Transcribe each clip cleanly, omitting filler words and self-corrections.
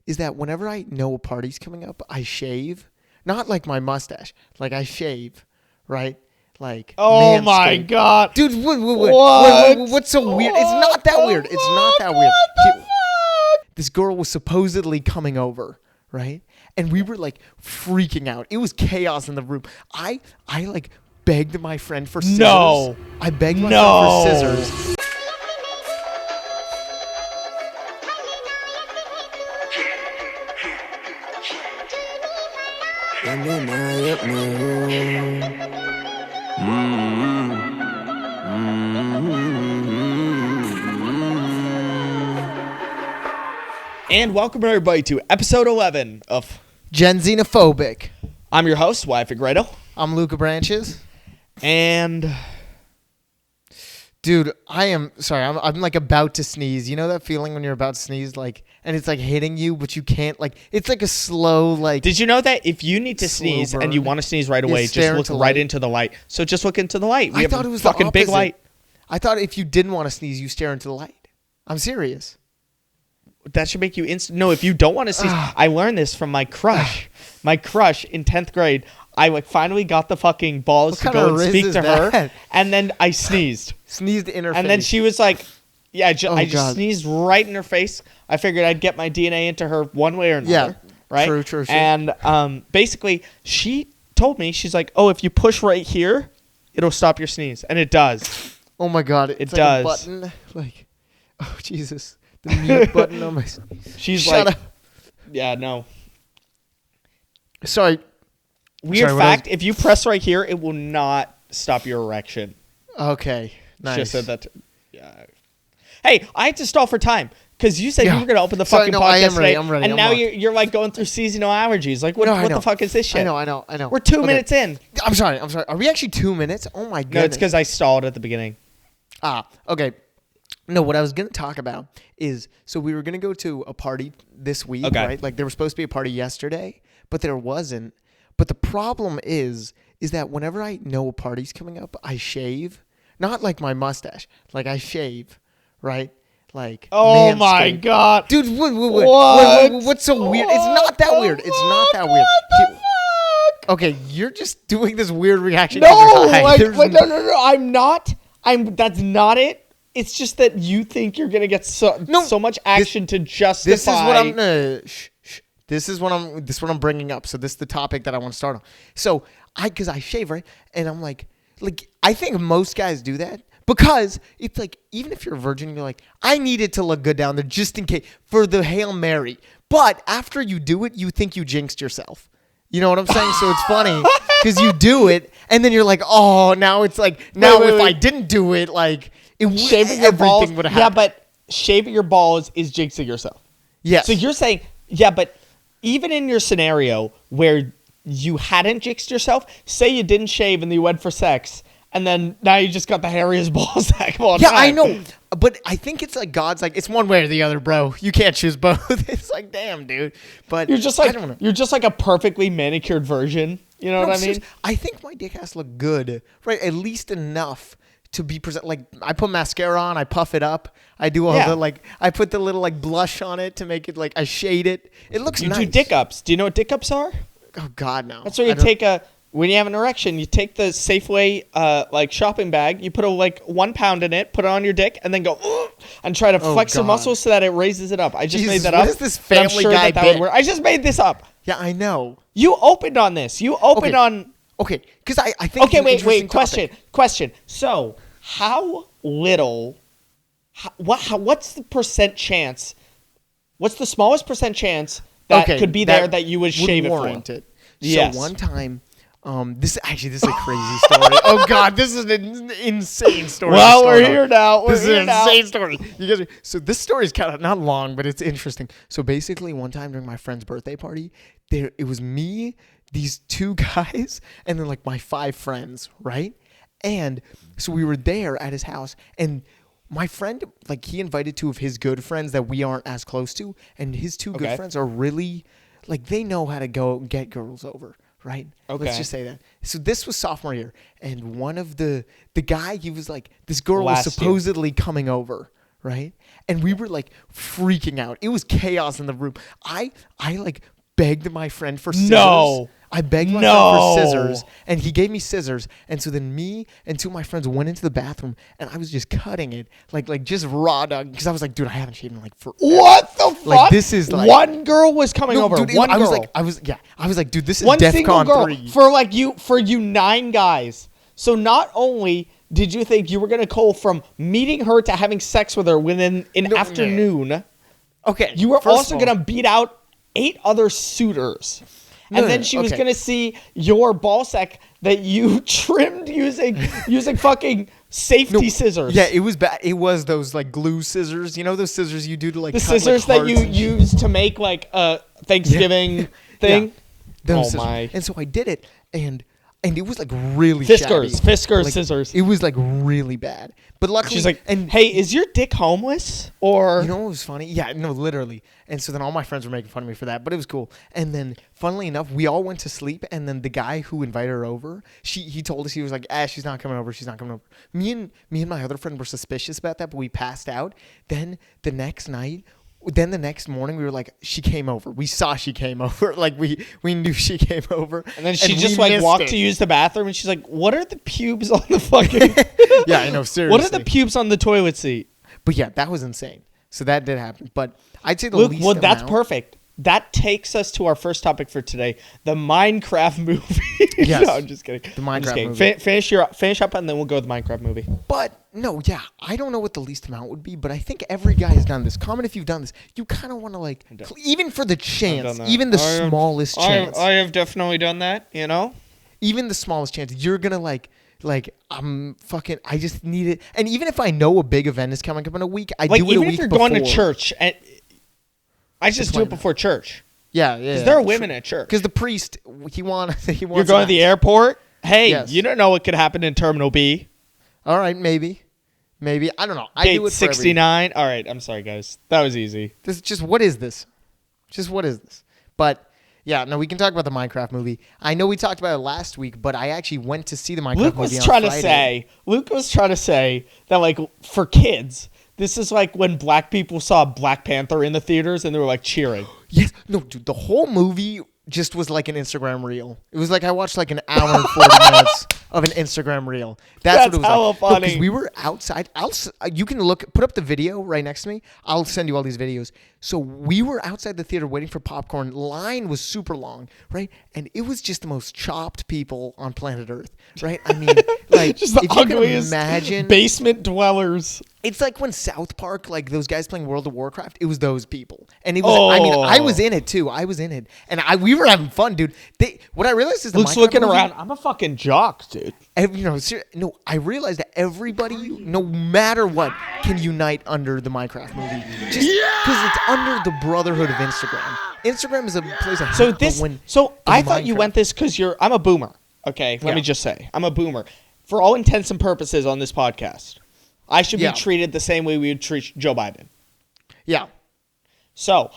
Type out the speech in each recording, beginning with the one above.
is that whenever I know a party's coming up, I shave. Not like my mustache. Like I shave, right? Like, oh my God. Dude, what's so weird? It's not that weird. It's not that weird. This girl was supposedly coming over, right? And we were like freaking out. It was chaos in the room. I like begged my friend for scissors. No. I begged my friend for scissors. And welcome everybody to episode 11 of Gen Xenophobic. I'm your host, Wyatt Figredo. I'm Luca Branches. And dude, I'm like about to sneeze. You know that feeling when you're about to sneeze, like, and it's like hitting you, but you can't, like, it's like a slow, like. Did you know that if you need to sneeze and you want to sneeze right away, just look right into the light. So just look into the light. I thought it was fucking big light. I thought if you didn't want to sneeze, you stare into the light. I'm serious. That should make you instant. No, if you don't want to sneeze, I learned this from my crush. My crush in 10th grade. I like finally got the fucking balls to go and speak to her, and then I sneezed. Sneezed in her face. And then she was like, yeah, I just sneezed right in her face. I figured I'd get my DNA into her one way or another. Yeah, right? True. And basically, she told me, she's like, oh, if you push right here, it'll stop your sneeze. And it does. Oh, my God. It does. A button. Like, oh, Jesus. The mute button on my... She's Shut like... up. Yeah, no. Sorry. Weird fact, if you press right here, it will not stop your erection. Okay. Nice. She said that. Yeah. Hey, I had to stall for time because you said you were going to open the fucking podcast today. I'm ready. And now you're like going through seasonal allergies. Like, what the fuck is this shit? I know. We're 2 minutes in. I'm sorry. Are we actually 2 minutes? Oh, my goodness. No, it's because I stalled at the beginning. Okay. No, what I was going to talk about is, so we were going to go to a party this week, right? Like, there was supposed to be a party yesterday, but there wasn't. But the problem is that whenever I know a party's coming up, I shave. Not like my mustache. Like, I shave, right? Like, oh my God. Dude, what's so weird? It's not that weird. It's not that weird. What the fuck? Okay, you're just doing this weird reaction. No, no, I'm not. That's not it. It's just that you think you're gonna get so much action to justify. This is what I'm. This is what I'm bringing up. So this is the topic that I want to start on. So because I shave, right, and I'm like I think most guys do that because it's like, even if you're a virgin, you're like, I need it to look good down there just in case for the Hail Mary. But after you do it, you think you jinxed yourself. You know what I'm saying? So it's funny because you do it, and then you're like, oh, now it's like if I didn't do it, like. Shaving your balls, yeah, but shaving your balls is jinxing yourself. Yes. So you're saying, yeah, but even in your scenario where you hadn't jinxed yourself, say you didn't shave and you went for sex, and then now you just got the hairiest balls back on. Yeah, I know, but I think it's like God's like, it's one way or the other, bro. You can't choose both. It's like, damn, dude. But you're just like, I don't know. You're just like a perfectly manicured version. You know what I mean? I think my dick has to look good, right? At least enough to be present. Like, I put mascara on, I puff it up, I do all the I put the little like blush on it to make it like, I shade it. It looks nice. You do dick ups. Do you know what dick ups are? Oh God, no. That's where you take when you have an erection, you take the Safeway like shopping bag, you put like 1 pound in it, put it on your dick, and then go and try to flex your muscles so that it raises it up. I just made that up. What is this Family Guy bit? I just made this up. Yeah, I know. You opened on this. You opened on. Okay, because I think. Okay, wait. Question. So, how little? What's the percent chance? What's the smallest percent chance that could be there that you would shave it for? It. Yes. So one time, this is a crazy story. Oh God, this is an insane story. Well, we're here now. This is an insane story. So this story is kind of not long, but it's interesting. So basically, one time during my friend's birthday party, it was me, these 2 guys, and then like my 5 friends, right? And so we were there at his house, and my friend, like, he invited 2 of his good friends that we aren't as close to, and his 2 good friends are really, like, they know how to go get girls over, right? Okay. Let's just say that. So this was sophomore year, and one of the guy, he was like, this girl was supposedly coming over, right? And we were like freaking out. It was chaos in the room. I like begged my friend for scissors. No. I begged my friend for scissors, and he gave me scissors. And so then me and two of my friends went into the bathroom, and I was just cutting it, like just raw dog, because I was like, dude, I haven't shaven like forever. What the fuck? Like this is like one girl was coming over. Dude, one girl. I was like, dude, this is one single DEFCON girl 3 for you 9 guys. So not only did you think you were gonna go from meeting her to having sex with her within an afternoon, okay, you were also gonna beat out 8 other suitors. And then she was gonna see your ball sack that you trimmed using fucking safety scissors. Yeah, it was bad. It was those like glue scissors. You know those scissors you do to like the cut, scissors like, that you use to make like a Thanksgiving thing. Yeah. Oh my! And so I did it, and it was like really Fiskars like, scissors. It was like really bad. But luckily, she's like, "Hey, is your dick homeless?" Or you know what was funny? Yeah, no, literally. And so then all my friends were making fun of me for that, but it was cool. And then, funnily enough, we all went to sleep. And then the guy who invited her over, he told us, he was like, she's not coming over. She's not coming over. Me and my other friend were suspicious about that, but we passed out. Then the next morning, we were like, she came over. We saw she came over. Like we knew she came over. And then she just like walked to use the bathroom, and she's like, "What are the pubes on the fucking?" Yeah, I know. Seriously, what are the pubes on the toilet seat? But yeah, that was insane. So that did happen. But I'd say the Luke, least well, that's amount. Perfect. That takes us to our first topic for today: the Minecraft movie. Yes. No, I'm just kidding. The Minecraft movie. Finish up, and then we'll go with the Minecraft movie. But no, yeah, I don't know what the least amount would be, but I think every guy has done this. Comment if you've done this. You kind of want to like, even for the chance, even the smallest chance. I have definitely done that. You know, even the smallest chance, you're gonna like I just need it. And even if I know a big event is coming up in a week, I do it a week before. Even if you're going to church, and I just do it before church. Yeah. Because there are women at church. Because the priest, he wants. You're going to the airport. Hey, yes. You don't know what could happen in Terminal B. All right, maybe. I don't know. I Gate do it 69. All right, I'm sorry, guys. That was easy. This is just what is this? But. Yeah, no, we can talk about the Minecraft movie. I know we talked about it last week, but I actually went to see the Minecraft movie on Friday. Luke was trying to say that, like, for kids, this is like when black people saw Black Panther in the theaters and they were, like, cheering. Yes. No, dude, the whole movie just was like an Instagram reel. It was like I watched like an hour and 40 minutes of an Instagram reel. That's what it was hella like. Funny. Because we were outside. You can put up the video right next to me. I'll send you all these videos. So we were outside the theater waiting for popcorn. Line was super long, right? And it was just the most chopped people on planet Earth, right? I mean, like, just the if you ugliest can imagine basement dwellers. It's like when South Park, like those guys playing World of Warcraft, it was those people. And it was, I mean, I was in it too. And we were having fun, dude. What I realized is Luke's looking around. I'm a fucking jock, dude. I realized that everybody, no matter what, can unite under the Minecraft movie. Just because it's under the brotherhood of Instagram. Instagram is a place of So I thought you went this because I'm a boomer. Okay, let me just say. I'm a boomer. For all intents and purposes on this podcast, I should be treated the same way we would treat Joe Biden. Yeah. So,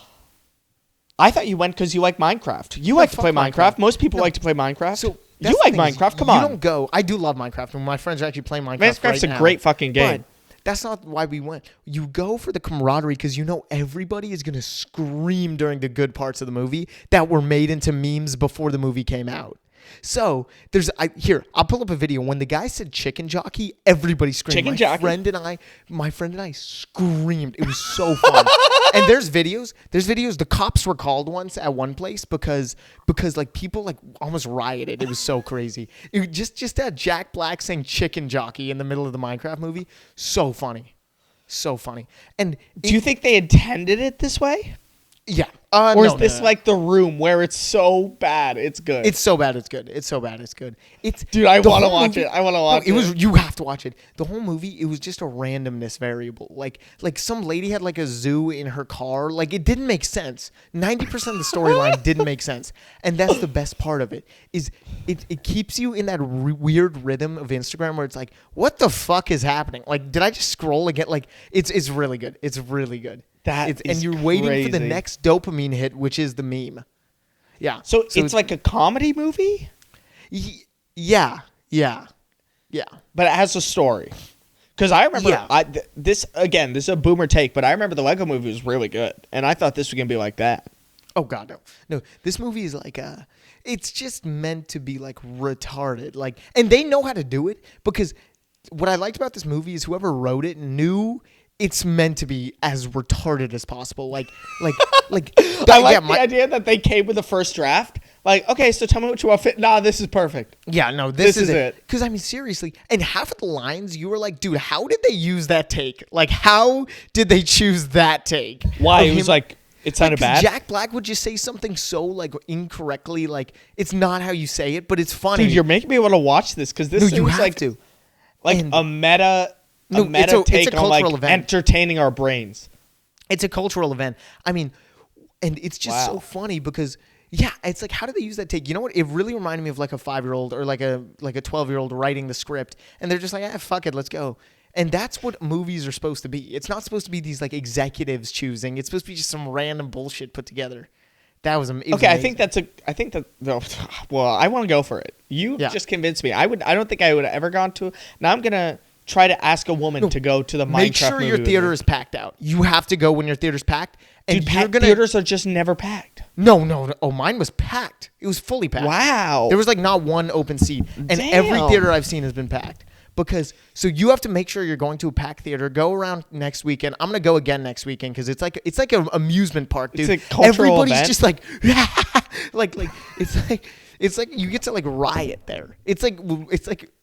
I thought you went because you like Minecraft. You like to play Minecraft. Most people like to play Minecraft. So you like Minecraft. Come on. You don't go. I do love Minecraft. And my friends are actually playing Minecraft Minecraft's a great fucking game. But that's not why we went. You go for the camaraderie because you know everybody is going to scream during the good parts of the movie that were made into memes before the movie came out. So I'll pull up a video. When the guy said chicken jockey, everybody screamed. My friend and I screamed. It was so fun. And there's videos. The cops were called once at one place because like people like almost rioted. It was so crazy. It just had Jack Black saying chicken jockey in the middle of the Minecraft movie. So funny. And do you think they intended it this way? Yeah. Or is this like the room where it's so bad it's good? It's so bad it's good. Dude, I want to watch it. I want to watch it. You have to watch it. The whole movie, it was just a randomness variable. Like some lady had like a zoo in her car. Like it didn't make sense. 90% of the storyline didn't make sense. And that's the best part of it. Is it keeps you in that weird rhythm of Instagram where it's like, what the fuck is happening? Like, did I just scroll again? Like it's really good. It's really good. And you're waiting for the next dopamine hit, which is the meme. Yeah. So it's like a comedy movie? Yeah. But it has a story. Because I remember this is a boomer take, but I remember the Lego movie was really good, and I thought this was gonna be like that. Oh God, no! This movie is like it's just meant to be like retarded, like, and they know how to do it because what I liked about this movie is whoever wrote it knew it's meant to be as retarded as possible. Like. I like the idea that they came with the first draft. Like, okay, so tell me what you want fit. Nah, this is perfect. Yeah, no, this is it. Because, I mean, seriously, and half of the lines, you were like, dude, how did they use that take? Like, how did they choose that take? Why? It was like, it sounded bad? Jack Black would just say something so, like, incorrectly. Like, it's not how you say it, but it's funny. Dude, you're making me want to watch this because this seems like a meta take on, like, event. Entertaining our brains. It's a cultural event. I mean, and it's just so funny because... Yeah, it's like, how do they use that take? You know what? It really reminded me of like a 5-year-old or like a 12-year-old writing the script, and they're just like, fuck it, let's go. And that's what movies are supposed to be. It's not supposed to be these like executives choosing. It's supposed to be just some random bullshit put together. That was amazing. Okay, I think well, I want to go for it. You just convinced me. I don't think I would have ever gone to. Now I'm gonna try to ask a woman to go to the Minecraft movie. Make sure your theater is packed out. You have to go when your theater's packed. And theaters are just never packed. No. Oh, mine was packed. It was fully packed. Wow. There was like not one open seat. And every theater I've seen has been packed. So you have to make sure you're going to a packed theater. Go around next weekend. I'm going to go again next weekend because it's like an amusement park, dude. It's a cultural Everybody's event. just like, it's like you get to like riot there. It's like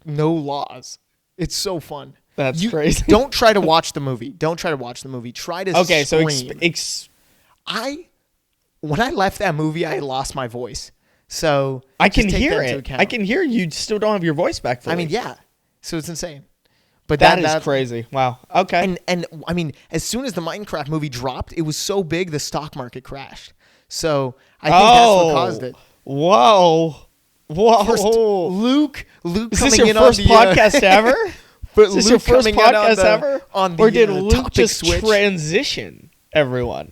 no laws. It's so fun. That's crazy. Don't try to watch the movie. Try to scream. When I left that movie, I lost my voice. So I can hear it. I can hear you still don't have your voice back fully. I mean, yeah. So it's insane. But that is crazy. Wow. Okay. And I mean, as soon as the Minecraft movie dropped, it was so big the stock market crashed. So I think that's what caused it. Whoa. First, Luke is this your first podcast ever? But is this your first podcast ever? Or did Luke just transition everyone?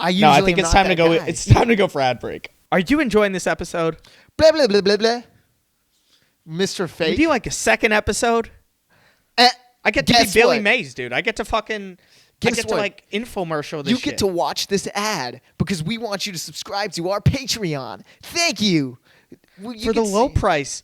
I think it's time to go. It's time to go for ad break. Are you enjoying this episode? Blah blah blah blah blah. Mr. Fake. Would you like a second episode? I get to be Billy Mays, dude. I get to fucking. I get to like infomercial this shit. You get to watch this ad because we want you to subscribe to our Patreon. Thank you. For the low price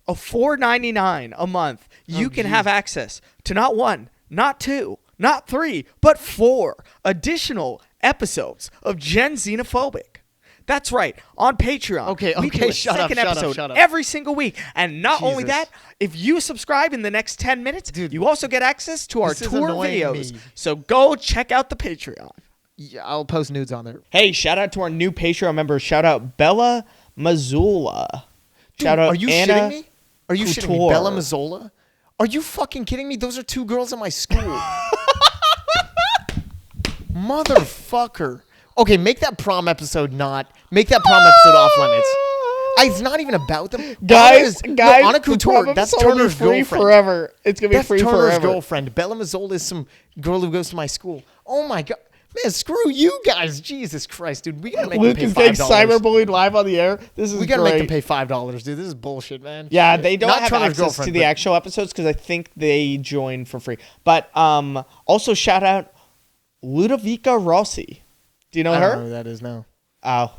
of $4.99 a month, you can have access to not 1, not 2, not 3, but 4 additional episodes of Gen Xenophobic. That's right, on Patreon. Okay, shut up. Every single week. And not only that, if you subscribe in the next 10 minutes, dude, you also get access to our tour videos. So go check out the Patreon. Yeah, I'll post nudes on there. Hey, shout out to our new Patreon members. Shout out Bella Mazzola. Shout out Are you Anna shitting me? Are you Couture. shitting me? Bella Mazzola? Are you fucking kidding me? Those are 2 girls in my school. Motherfucker. Okay, make that prom episode off limits. It's not even about them. Guys, Anna Couture, that's Turner's girlfriend. Forever. It's going to be free forever. That's Turner's girlfriend. Bella Mazzola is some girl who goes to my school. Oh my God. Man, screw you guys. Jesus Christ, dude. We got to make them pay $5. Luke is getting cyberbullied live on the air. This is We got to make them pay $5, dude. This is bullshit, man. Yeah, they don't have access to the actual episodes because I think they join for free. But also shout out Ludovica Rossi. Do you know her? I don't know who that is now. Oh.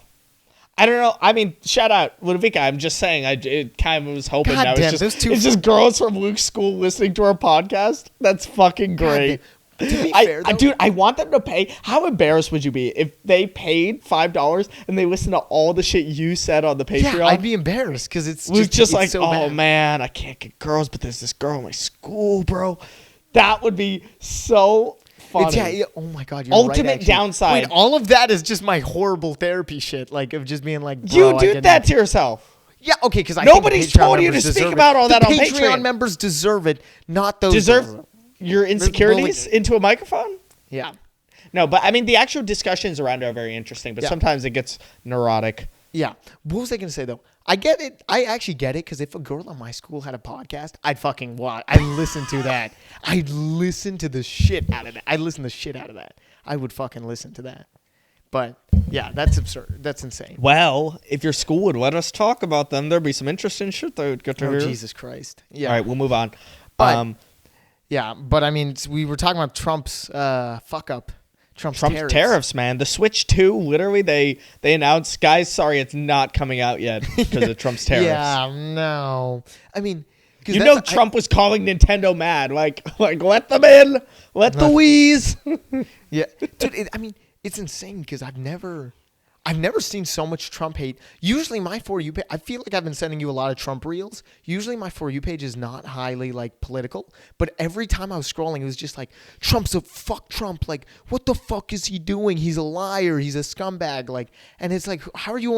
I don't know. I mean, shout out Ludovica. I'm just saying. I kind of was hoping that it's just girls from Luke's school listening to our podcast. That's fucking great. To be fair, though, dude, I want them to pay. How embarrassed would you be if they paid $5 and they listened to all the shit you said on the Patreon? Yeah, I'd be embarrassed because it's just like, so oh bad. Man, I can't get girls, but there's this girl in my school, bro. That would be so funny. Oh my God, you're ultimate right, downside. Wait, all of that is just my horrible therapy shit, like of just being like, you do that to yourself. Yeah, okay, because nobody's told you to speak about all that on Patreon. Patreon members deserve it, not those. Deserve your insecurities into a microphone? Yeah. No, but I mean, the actual discussions around it are very interesting, but sometimes it gets neurotic. Yeah. What was I going to say, though? I get it. I actually get it, because if a girl in my school had a podcast, I'd fucking watch. I'd listen to that. I'd listen to the shit out of that. I would fucking listen to that. But, yeah, that's absurd. That's insane. Well, if your school would let us talk about them, there'd be some interesting shit that would get to hear. Jesus Christ. Yeah. All right, we'll move on. But, Yeah, but I mean, we were talking about Trump's fuck up. Trump's tariffs, man. The Switch 2, literally, they announced, guys, sorry, it's not coming out yet because of Trump's tariffs. Yeah, no. I mean, Trump was calling Nintendo mad. Like let them in. Let the Wii's. Yeah. Dude, I mean, it's insane because I've never seen so much Trump hate. Usually my For You page, I feel like I've been sending you a lot of Trump reels. Usually my For You page is not highly like political, but every time I was scrolling, it was just like, fuck Trump. Like, what the fuck is he doing? He's a liar. He's a scumbag. Like, and it's like, how are you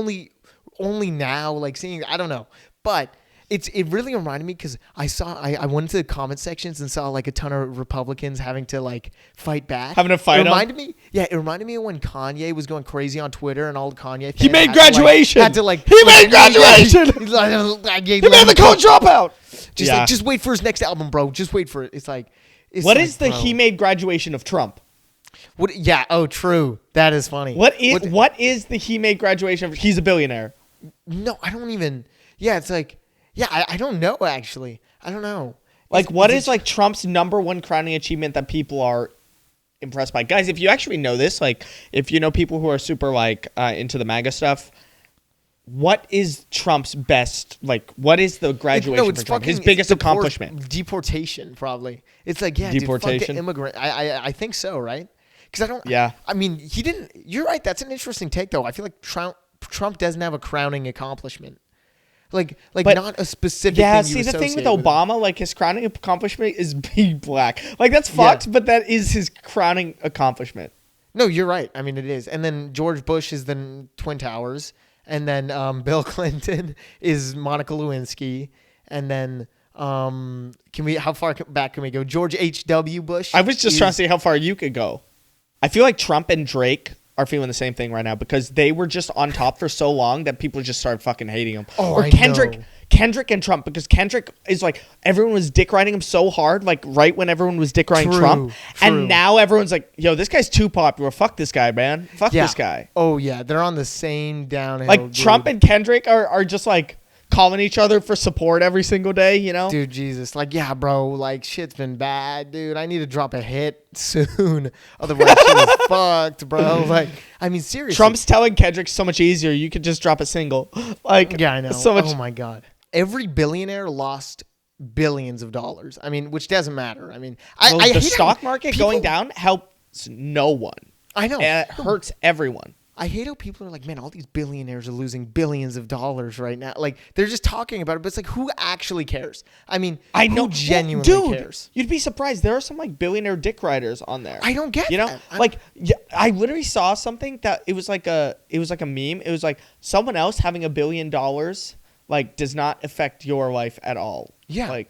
only now like seeing, I don't know. But it really reminded me because I went into the comment sections and saw like a ton of Republicans having to like fight back. Having to fight. It reminded me of when Kanye was going crazy on Twitter and all the Kanye fans. He made graduation. He made graduation. He made the college dropout. Just wait for his next album, bro. Just wait for it. It's like, he made graduation of Trump? What? Yeah. Oh, true. That is funny. What is the he made graduation of? He's a billionaire. No, I don't even. Yeah, it's like. Yeah, I don't know, actually. I don't know. Like, what is like Trump's number one crowning achievement that people are impressed by? Guys, if you actually know this, like, if you know people who are super, like, into the MAGA stuff, what is Trump's best, like, what is the graduation for Trump? His biggest accomplishment? Deportation, probably. It's like, yeah, deportation. Dude, fuck the immigrant. I think so, right? Because I don't. Yeah. I mean, he didn't. You're right. That's an interesting take, though. I feel like Trump doesn't have a crowning accomplishment. But not a specific thing. Yeah, see, the thing with Obama, like, his crowning accomplishment is being black. Like, that's fucked, but that is his crowning accomplishment. No, you're right. I mean, it is. And then George Bush is the Twin Towers. And then Bill Clinton is Monica Lewinsky. And then how far back can we go? George H.W. Bush. I was just trying to see how far you could go. I feel like Trump and Drake are feeling the same thing right now because they were just on top for so long that people just started fucking hating him. Oh, or Kendrick and Trump, because Kendrick is like, everyone was dick riding him so hard, like right when everyone was dick riding Trump. And now everyone's like, yo, this guy's too popular. Fuck this guy, man. Fuck this guy. Oh, yeah. They're on the same downhill. Like, Trump and Kendrick are just like calling each other for support every single day, you know? Dude, Jesus. Like, yeah, bro. Like, shit's been bad, dude. I need to drop a hit soon. Otherwise, shit is fucked, bro. Like, I mean, seriously. Trump's telling Kendrick so much easier. You could just drop a single. Like, yeah, I know. So much. Oh, my God. Every billionaire lost billions of dollars. I mean, which doesn't matter. I mean, I the stock market going down helps no one. I know. And it hurts everyone. I hate how people are like, man, all these billionaires are losing billions of dollars right now. Like, they're just talking about it, but it's like, who actually cares? I mean, I know, who genuinely cares? You'd be surprised. There are some, like, billionaire dick riders on there. I don't get You know? Like, I literally saw something that it was like a meme. It was like, someone else having $1 billion, like, does not affect your life at all. Yeah.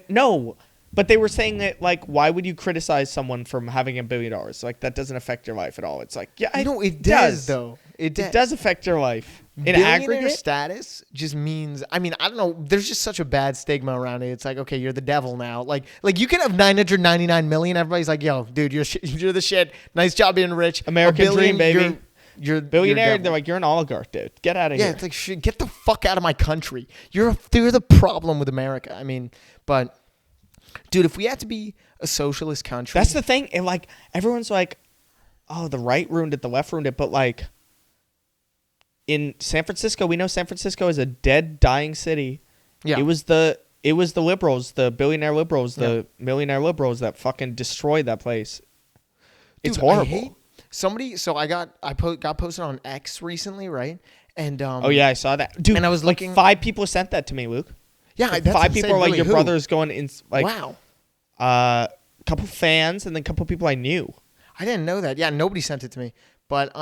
No. But they were saying that, like, why would you criticize someone from having $1 billion? Like, that doesn't affect your life at all. It's like, yeah, it does, though. It does affect your life. In billionaire aggregate, status just means, I mean, I don't know. There's just such a bad stigma around it. It's like, okay, you're the devil now. Like you can have 999 million. Everybody's like, yo, dude, you're the shit. Nice job being rich. American dream, baby. You're billionaire. They're like, you're an oligarch, dude. Get out of here. Yeah, it's like, shit, get the fuck out of my country. You're the problem with America. I mean, but. Dude, if we had to be a socialist country... That's the thing. And, like, everyone's like, oh, the right ruined it, the left ruined it. But, like, in San Francisco, we know San Francisco is a dead, dying city. Yeah. It was the liberals, the billionaire liberals, the millionaire liberals that fucking destroyed that place. It's horrible. I got posted on X recently, right? And oh, yeah, I saw that. Dude, and I was looking... 5 people sent that to me, Luke. Yeah, like 5 people are like, really, your brother's going in, like, wow. A couple fans and then a couple people I knew. I didn't know that. Yeah, nobody sent it to me. But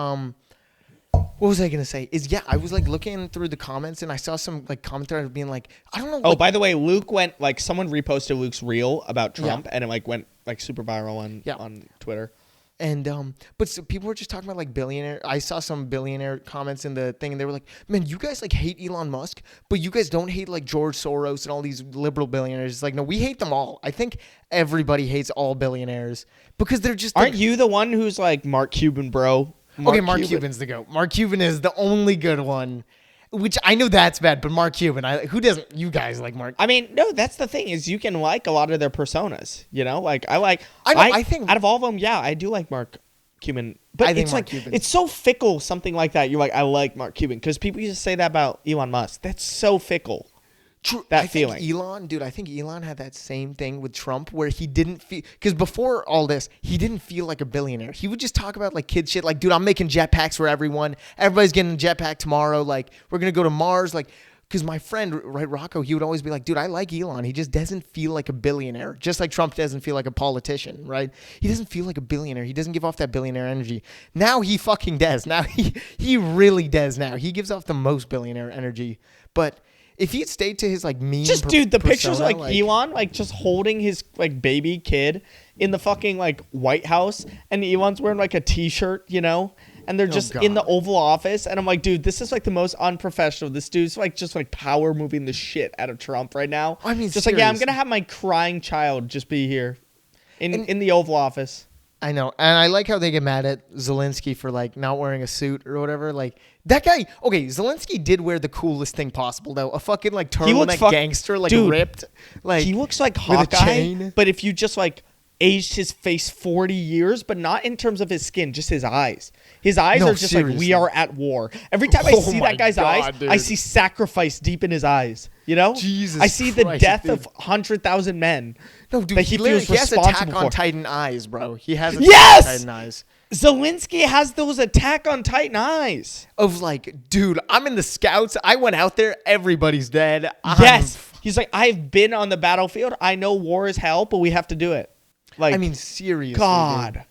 what was I gonna say? I was like looking through the comments and I saw some like commentary being like, I don't know. Oh, by the way, Luke went like someone reposted Luke's reel about Trump and it like went like super viral on Twitter. And but so people were just talking about like billionaire. I saw some billionaire comments in the thing, and they were like, "Man, you guys like hate Elon Musk, but you guys don't hate like George Soros and all these liberal billionaires." It's like, no, we hate them all. I think everybody hates all billionaires because they're just. Aren't you the one who's like Mark Cuban, bro? Mark Cuban's the GOAT. Mark Cuban is the only good one. Which I know that's bad, but Mark Cuban, who doesn't? You guys like Mark? I mean, no, that's the thing is you can like a lot of their personas. You know, like I think out of all of them, yeah, I do like Mark Cuban. But I think it's Mark like Cuban. it's so fickle. Something like that. You're like, I like Mark Cuban because people used to say that about Elon Musk. That's so fickle. True. That feeling. I think Elon had that same thing with Trump where he didn't feel, because before all this, he didn't feel like a billionaire. He would just talk about like kid shit, like, dude, I'm making jetpacks for everyone. Everybody's getting a jetpack tomorrow. Like, we're going to go to Mars. Like, because my friend, right, Rocco, he would always be like, dude, I like Elon. He just doesn't feel like a billionaire. Just like Trump doesn't feel like a politician, right? He doesn't feel like a billionaire. He doesn't give off that billionaire energy. Now he fucking does. Now he really does now. He gives off the most billionaire energy. But if he had stayed to his like mean, dude, the persona, pictures of like Elon like just holding his like baby kid in the fucking like White House, and Elon's wearing like a t-shirt, you know, and they're just in the Oval Office, and I'm like, dude, this is like the most unprofessional. This dude's like just like power moving the shit out of Trump right now. I mean, just like, yeah, I'm gonna have my crying child just be here in the Oval Office. I know, and I like how they get mad at Zelensky for like not wearing a suit or whatever. Like that guy. Okay, Zelensky did wear the coolest thing possible though. A fucking like turtleneck gangster, like dude, ripped. Like he looks like with Hawkeye, a chain. but if you just like aged his face 40 years, but not in terms of his skin, just his eyes. His eyes are just seriously. like, we are at war. Every time I see that guy's eyes, dude. I see sacrifice deep in his eyes. You know? Jesus I see Christ, the death dude. of 100,000 men. No, dude, that he feels has responsible Attack on for. Titan eyes, bro. He has Yes! Titan eyes. Zelensky has those Attack on Titan eyes. Of like, dude, I'm in the scouts. I went out there. Everybody's dead. Yes. He's like, I've been on the battlefield. I know war is hell, but we have to do it. Like, I mean, seriously. God. Dude.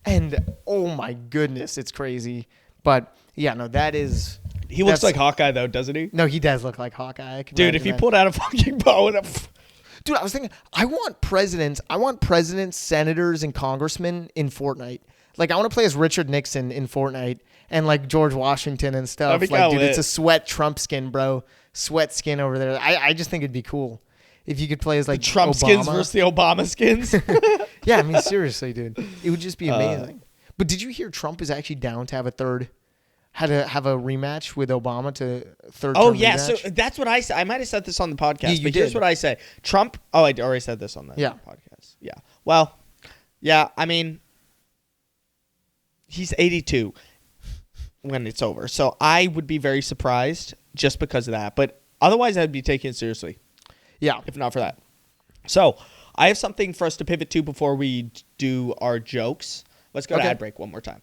And oh my goodness, it's crazy. But yeah, no, that is. He looks like Hawkeye though, doesn't he? No, he does look like Hawkeye. Dude, if he pulled out a fucking bow and a. Dude, I was thinking, I want presidents, senators, and congressmen in Fortnite. Like, I want to play as Richard Nixon in Fortnite and like George Washington and stuff. Like, dude, it's a sweat Trump skin, bro. Sweat skin over there. I just think it'd be cool if you could play as like the Trump Obama. Skins versus the Obama skins. Yeah, I mean, seriously, dude, it would just be amazing. But did you hear Trump is actually down to have a rematch with Obama to third? Oh yeah, rematch? so that's what I said. I might have said this on the podcast, Yeah, but here's what I say: Trump. Oh, I already said this on the podcast. Yeah. Well, yeah. I mean, he's 82 when it's over, so I would be very surprised just because of that. But otherwise, I'd be taking it seriously. Yeah. If not for that. So I have something for us to pivot to before we do our jokes. Let's go to ad break one more time.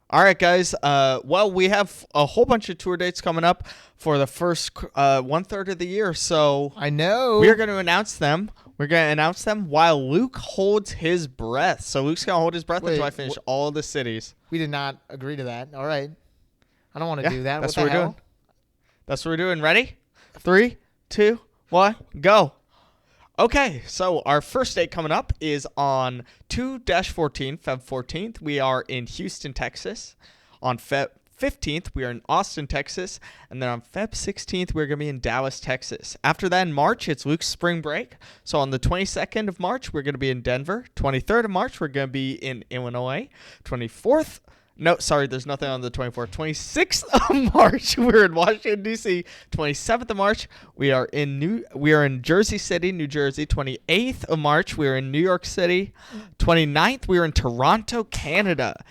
All right, guys. Well, we have a whole bunch of tour dates coming up for the first 1/3 of the year. So I know we're going to announce them. We're going to announce them while Luke holds his breath. So Luke's going to hold his breath until I finish all the cities. We did not agree to that. All right. I don't want to do that. That's what we're doing. That's what we're doing. Ready? 3, 2, 1, go. Okay, so our first date coming up is on 2-14, Feb 14th. We are in Houston, Texas. On Feb 15th, we are in Austin, Texas. And then on Feb 16th, we're going to be in Dallas, Texas. After that, in March, it's Luke's spring break. So on the 22nd of March, we're going to be in Denver. 23rd of March, we're going to be in Illinois. 24th. No, sorry, there's nothing on the 24th. 26th of March, we're in Washington, D.C. 27th of March, we are in Jersey City, New Jersey. 28th of March, we are in New York City. 29th, we are in Toronto, Canada.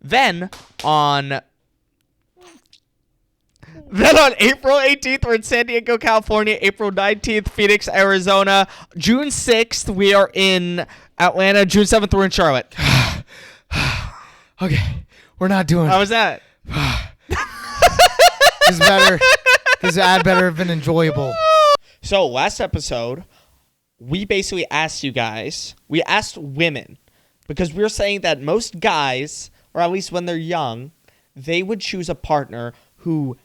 Then on April 18th, we're in San Diego, California. April 19th, Phoenix, Arizona. June 6th, we are in Atlanta. June 7th, we're in Charlotte. Okay, we're not doing. How was that? This is better. This ad better have been enjoyable. So last episode, we basically asked you guys. We asked women because we were saying that most guys, or at least when they're young, they would choose a partner who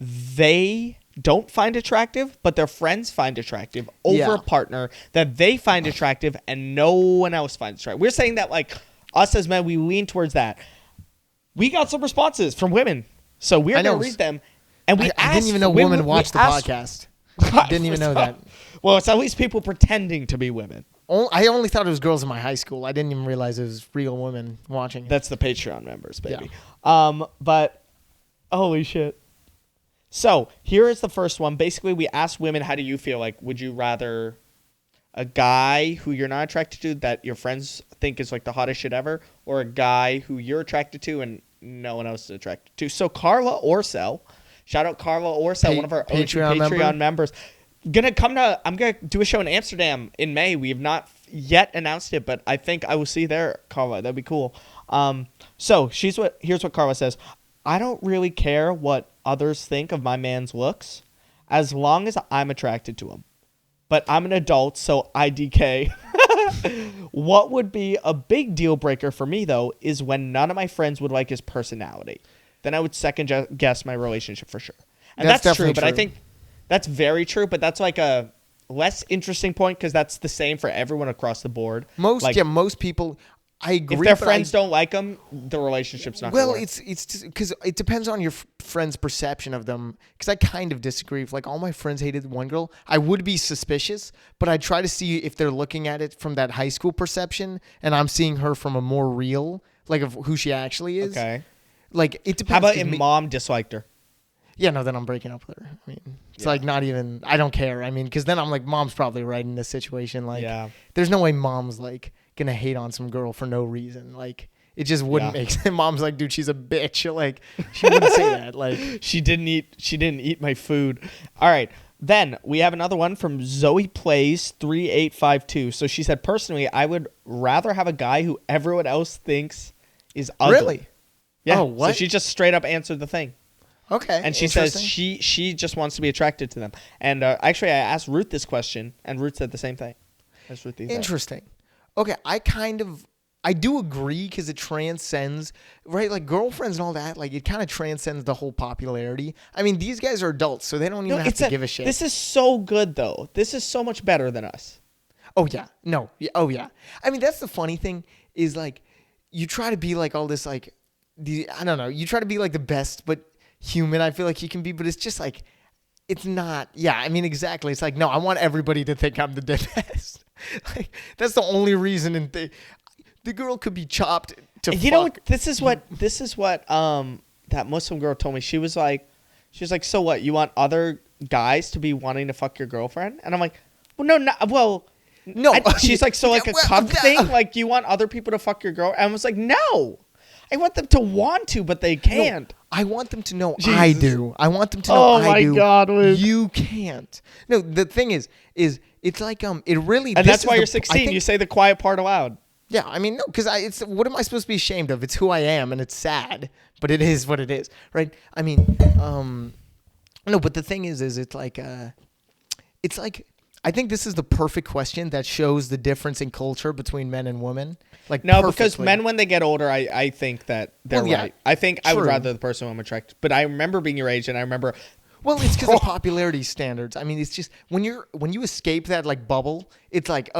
they don't find attractive, but their friends find attractive over a partner that they find attractive and no one else finds attractive. We're saying that like. Us as men, we lean towards that. We got some responses from women, so we're going to read them. And I didn't even know women watched the podcast. I didn't even know that. Well, it's at least people pretending to be women. I only thought it was girls in my high school. I didn't even realize it was real women watching. That's the Patreon members, baby. Yeah. But holy shit. So here is the first one. Basically, we asked women, how do you feel? Like, would you rather a guy who you're not attracted to that your friends think is like the hottest shit ever, or a guy who you're attracted to and no one else is attracted to? So Carla Orcel, shout out Carla Orcel, one of our Patreon members. I'm gonna do a show in Amsterdam in May. We have not yet announced it, but I think I will see you there, Carla. That'd be cool. So here's what Carla says. I don't really care what others think of my man's looks, as long as I'm attracted to him. But I'm an adult, so IDK. What would be a big deal breaker for me, though, is when none of my friends would like his personality. Then I would second guess my relationship for sure. And that's true, but I think that's very true, but that's like a less interesting point because that's the same for everyone across the board. Most people... I agree. If their friends don't like them, the relationship's not going to work. It's because it depends on your friend's perception of them. Because I kind of disagree. If like all my friends hated one girl, I would be suspicious, but I'd try to see if they're looking at it from that high school perception, and I'm seeing her from a more real, like of who she actually is. Okay. Like it depends. How about if mom disliked her? Yeah, no, then I'm breaking up with her. I mean, it's like not even. I don't care. I mean, because then I'm like, mom's probably right in this situation. Like, there's no way mom's like gonna hate on some girl for no reason. Like it just wouldn't make sense. Mom's like, dude, she's a bitch. Like she wouldn't say that. Like she didn't eat my food. All right. Then we have another one from Zoe Plays 3852. So she said, personally, I would rather have a guy who everyone else thinks is ugly. Really? Yeah. Oh, what? So she just straight up answered the thing. Okay. And she says she just wants to be attracted to them. And actually, I asked Ruth this question, and Ruth said the same thing. That's Ruth. Interesting. Okay, I do agree because it transcends, right? Like girlfriends and all that, like it kind of transcends the whole popularity. I mean, these guys are adults, so they don't even have to give a shit. This is so good, though. This is so much better than us. Oh, yeah. No. Yeah. Oh, yeah. I mean, that's the funny thing is like you try to be like all this, like, I don't know. You try to be like the best, but human I feel like you can be, but it's just like, it's not. Yeah, I mean, exactly. It's like, no, I want everybody to think I'm the best. Like that's the only reason. And the girl could be chopped to. You know, this is what that Muslim girl told me. She was like, so what? You want other guys to be wanting to fuck your girlfriend? And I'm like, well, no. She's like, so like a cuck thing? Like you want other people to fuck your girl? And I was like, no. I want them to want to, but they can't. No, I want them to know Jesus. I do. I want them to know I do. Oh my God, Luke. You can't. No, the thing is it's like it really. And that's why you're 16. You say the quiet part aloud. Yeah, I mean no, because it's what am I supposed to be ashamed of? It's who I am, and it's sad, but it is what it is, right? I mean, no, but the thing is it's like I think this is the perfect question that shows the difference in culture between men and women. Like no, because men when they get older, I think that they're right. I think true. I would rather the person I'm attracted. But I remember being your age, and I remember. Well, it's because of popularity standards. I mean, it's just when you escape that like bubble, it's like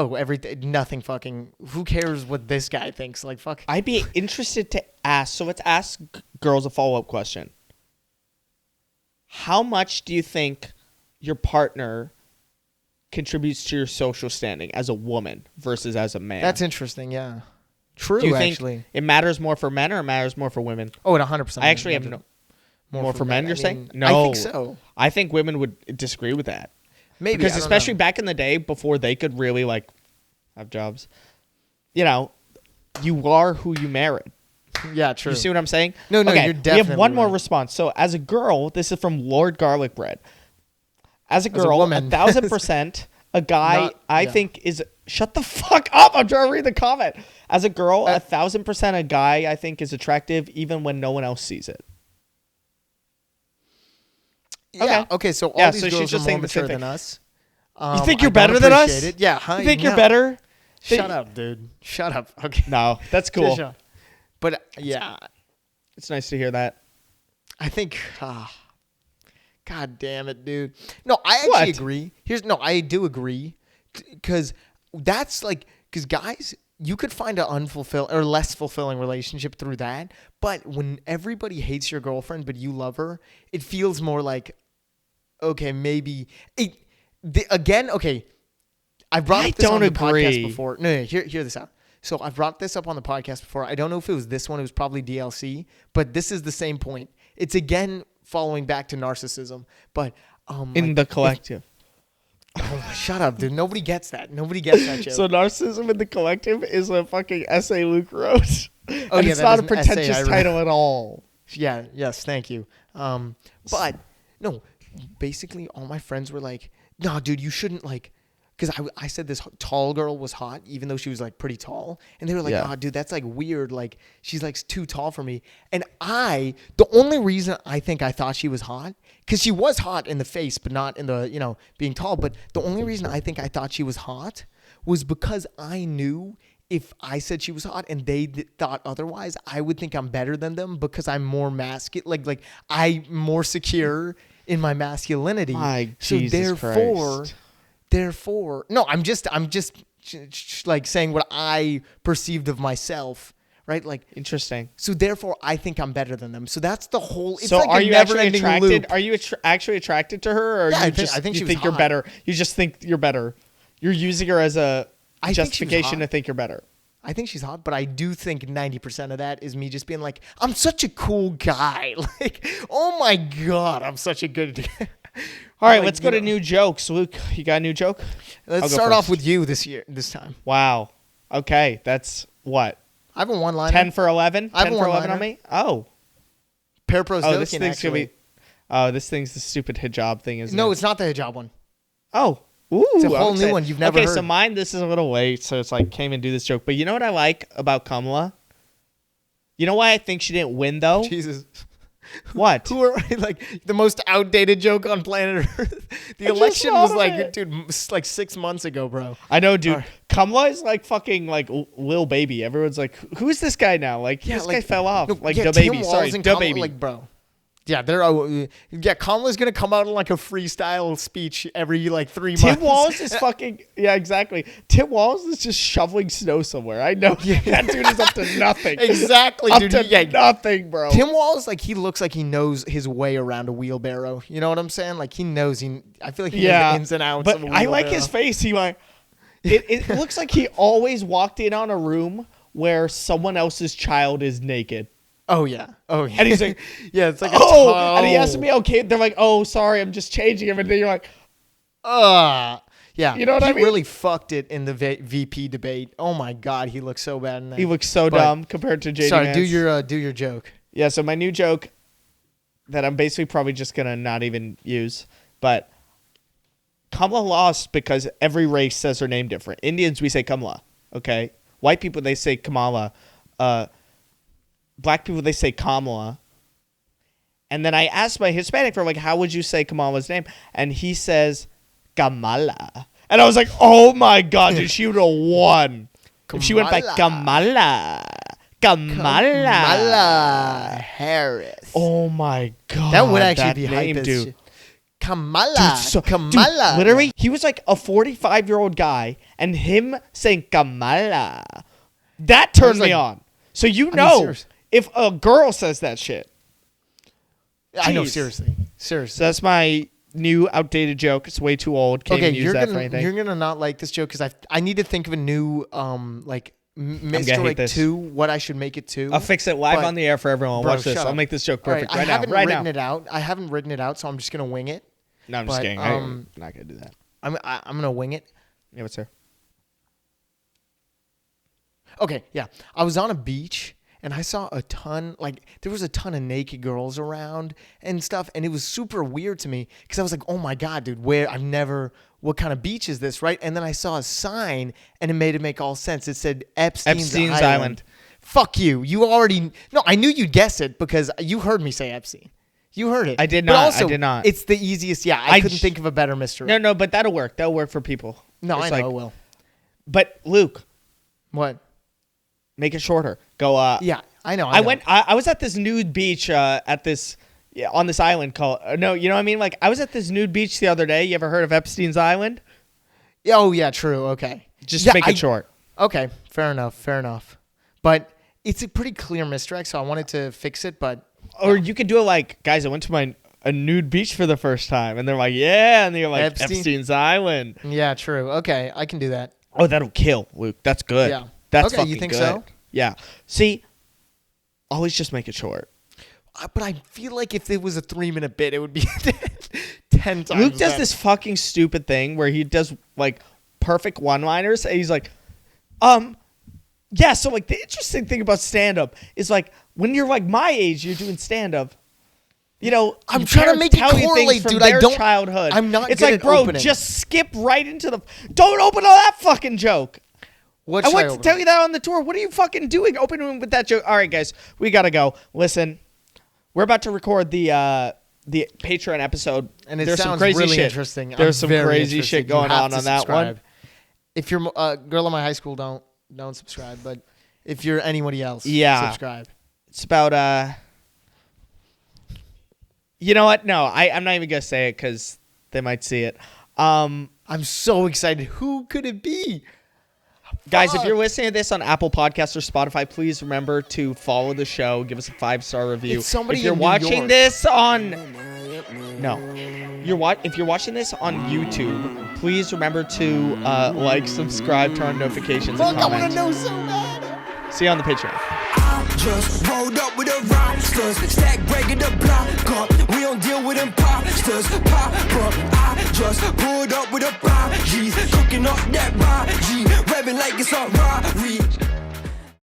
nothing fucking. Who cares what this guy thinks? Like fuck. I'd be interested to ask. So let's ask girls a follow-up question. How much do you think your partner contributes to your social standing as a woman versus as a man? That's interesting. Yeah. True. Do you think actually, it matters more for men or it matters more for women? Oh, 100%. I actually have more for men. You're saying? No, I think so. I think women would disagree with that. Maybe because especially back in the day before they could really like have jobs, you are who you married. Yeah, true. You see what I'm saying? No, okay, you're definitely. We have one more response. So as a girl, this is from Lord Garlic Bread. As a girl, 1,000%, a guy I think is shut the fuck up. I'm trying to read the comment. As a girl, 1,000%, a guy I think is attractive even when no one else sees it. Yeah. Okay. So all these girls are more mature than us. You think you're better than us? Yeah. You think you're better? Shut up, dude. Shut up. Okay. No, that's cool. But yeah, it's nice to hear that. I think. God damn it, dude. No, I actually agree. I do agree because that's like because guys. You could find an unfulfilled or less fulfilling relationship through that. But when everybody hates your girlfriend, but you love her, it feels more like, okay, maybe. Okay. I've brought this on the podcast before. No, hear this out. So I've brought this up on the podcast before. I don't know if it was this one. It was probably DLC. But this is the same point. It's again following back to narcissism, but in the collective. Oh, shut up, dude. Nobody gets that. Nobody gets that joke. So narcissism in the collective is a fucking essay Luke wrote. Oh, and it's not a pretentious title at all. Yeah. Yes. Thank you. But no, basically all my friends were like, "No, dude, you shouldn't like." Because I said this tall girl was hot, even though she was like pretty tall, and they were like, "Oh, dude, that's like weird. Like she's like too tall for me." And the only reason I think I thought she was hot, because she was hot in the face, but not in the being tall. But the only reason I think I thought she was hot was because I knew if I said she was hot and they thought otherwise, I would think I'm better than them because I'm more masculine. Like I'm more secure in my masculinity. So Jesus Christ. Therefore, no, I'm just like saying what I perceived of myself, right? Like interesting. So therefore, I think I'm better than them. So that's the whole. It's so like are a you actually attracted? Loop. Are you actually attracted to her, or yeah, you I think you think you're better? You just think you're better. You're using her as a justification to think you're better. I think she's hot, but I do think 90% of that is me just being like, I'm such a cool guy. Like, oh my God, I'm such a good guy. All right, let's go to new jokes. Luke, you got a new joke? Let's start off with you this time. Wow. Okay, that's what? I have a one-liner. 10 for 11? I have 10 for 11 on me? Oh. This thing's going to be... this thing's the stupid hijab thing, isn't it? No, it's not the hijab one. Oh. Ooh, it's a whole new one you've never heard. Okay, so mine, this is a little late, so it's like, can't even do this joke. But you know what I like about Kamala? You know why I think she didn't win, though? Jesus. What? Who are like the most outdated joke on planet Earth? The election was like, dude, like 6 months ago, bro. I know, dude. Right. Kamala is like fucking like Lil Baby. Everyone's like, who's this guy now? Like, this guy fell off. No, like, DaBaby. Sorry, DaBaby. Like, bro. Yeah, Kamala's gonna come out in like a freestyle speech every like 3 months. Tim Walz is fucking exactly. Tim Walz is just shoveling snow somewhere. I know that dude is up to nothing. Exactly, up to nothing, bro. Tim Walz, like he looks like he knows his way around a wheelbarrow. You know what I'm saying? Like he knows. I feel like he knows the ins and outs. But of a wheelbarrow. I like his face. He like it looks like he always walked in on a room where someone else's child is naked. Oh yeah. And he's like, yeah, it's like and he has to be okay. They're like, oh, sorry, I'm just changing everything. You're like, yeah. You know what I mean? He really fucked it in the VP debate. Oh my God, he looks so bad in that. He looks so dumb compared to JD. Sorry, do your joke. Yeah, so my new joke that I'm basically probably just gonna not even use, but Kamala lost because every race says her name different. Indians, we say Kamala. Okay, white people, they say Kamala. Black people, they say Kamala. And then I asked my Hispanic friend, like, how would you say Kamala's name? And he says, Kamala. And I was like, oh my God, dude, she would have won. If she went by Kamala Harris. Oh my God. That would actually be hype, dude. Kamala. Kamala. Dude, literally, he was like a 45-year-old guy, and him saying Kamala, that turned me on. So if a girl says that shit. I know, seriously. So that's my new outdated joke. It's way too old. Can't even use that for anything. You're going to not like this joke because I need to think of a new, like, Mr. Like 2, what I should make it to. I'll fix it live on the air for everyone. Watch this. I'll make this joke perfect right now. I haven't written it out, so I'm just going to wing it. No, I'm just kidding. I'm not going to do that. I'm going to wing it. Yeah, what's there? Okay, yeah. I was on a beach. And I saw there was a ton of naked girls around and stuff. And it was super weird to me because I was like, oh my God, dude, what kind of beach is this, right? And then I saw a sign and it made all sense. It said Epstein's Island. Fuck you. I knew you'd guess it because you heard me say Epstein. You heard it. I did not. But also, I did not. It's the easiest. Yeah, I couldn't think of a better mystery. No, but that'll work. That'll work for people. No, I know it will. But Luke. What? Make it shorter. Go. Yeah, I know. I was at this nude beach on this island called. No, you know what I mean. Like I was at this nude beach the other day. You ever heard of Epstein's Island? Oh yeah, true. Okay, just make it short. Okay, fair enough. But it's a pretty clear misdirect, so I wanted to fix it. But or you could do it like, guys, I went to a nude beach for the first time, and they're like, yeah, and you're like Epstein's Island. Yeah, true. Okay, I can do that. Oh, that'll kill, Luke. That's good. Yeah. That's okay, you think good. so? Yeah. See, always just make it short. But I feel like if it was a 3-minute bit, it would be 10 times. Luke does better. this fucking stupid thing where he does like perfect one-liners, and he's like, yeah. So like the interesting thing about stand-up is like when you're like my age, you're doing stand-up. You know, I'm trying to make it correlate, dude. I don't. Childhood. I'm not. It's good like, at bro, opening. just skip right into the. Don't open all that fucking joke. What I went to tell you that on the tour. What are you fucking doing? Opening with that joke. All right, guys, we gotta go. Listen, we're about to record the Patreon episode, and it there's sounds some crazy really shit. There's some crazy shit going on that one. If you're a girl in my high school, don't subscribe. But if you're anybody else, subscribe. It's about You know what? No, I'm not even gonna say it because they might see it. I'm so excited. Who could it be? Guys, if you're listening to this on Apple Podcasts or Spotify, please remember to follow the show. Give us a 5-star review. It's somebody if you're in watching this on if you're watching this on YouTube, please remember to like, subscribe, turn on notifications, and comment. I want to know so bad. See you on the Patreon. I just rolled up with the rocksters, stack breaking the block up. We don't deal with imposters, pop up. I just pulled up with a 5G, cooking up that 5G, revving like it's a rock.